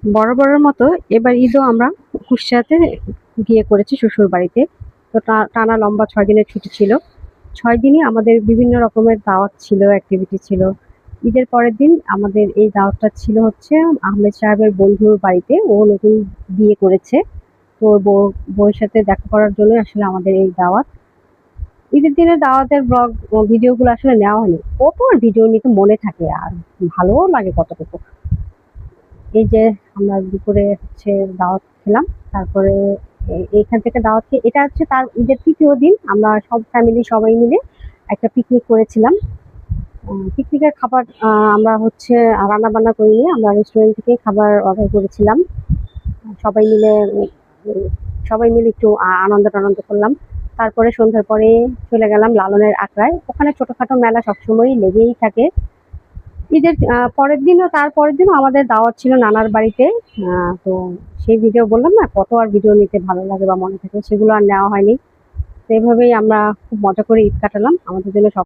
বরাবরের মতো এবার ঈদও আমরা কুষ্টিয়াতে গিয়ে করেছি শ্বশুর বাড়িতে। তো টানা লম্বা ৬ দিনের ছুটি ছিল। ৬ দিনই আমাদের বিভিন্ন রকমের দাওয়াত ছিল, অ্যাক্টিভিটি ছিল। ঈদের পরের দিন আমাদের এই দাওয়াতটা ছিল হচ্ছে আহমেদ সাহেবের বন্ধুর বাড়িতে। ও নতুন বিয়ে করেছে। তো ওর বউয়ের সাথে দেখা করার জন্যই আসলে আমাদের এই দাওয়াত। ঈদের দিনে দাওয়াতের ভিডিওগুলো আসলে নেওয়া হয়নি। কত আর ভিডিও নিতে মনে থাকে আর ভালোও লাগে কতটুকু। এই যে আমরা দুপুরে হচ্ছে দাওয়াত খেলাম। তারপরে এইখান থেকে দাওয়াত খেয়ে এটা হচ্ছে তার ঈদের ৩য় দিন আমরা সব ফ্যামিলি সবাই মিলে একটা পিকনিক করেছিলাম। পিকনিকের খাবার আমরা হচ্ছে রান্না-বান্না করিনি। আমরা রেস্টুরেন্ট থেকেই খাবার অর্ডার করেছিলাম। সবাই মিলে উম সবাই মিলে একটু আনন্দ-টানন্দ করলাম। তারপরে সন্ধ্যার পরে চলে গেলাম লালনের আখড়ায়। ওখানে ছোটখাটো মেলা সবসময়ই লেগেই থাকে। ঈদের পরের দিনও তার পরের দিনও আমাদের দাওয়াত ছিল নানার বাড়িতে। তো সেই ভিডিও বললাম না কত আর ভিডিও নিতে ভালো লাগে বা মনে থাকে সেগুলো আর নেওয়া হয়নি। তো এভাবেই আমরা খুব মজা করে ঈদ কাটালাম। আমাদের জন্য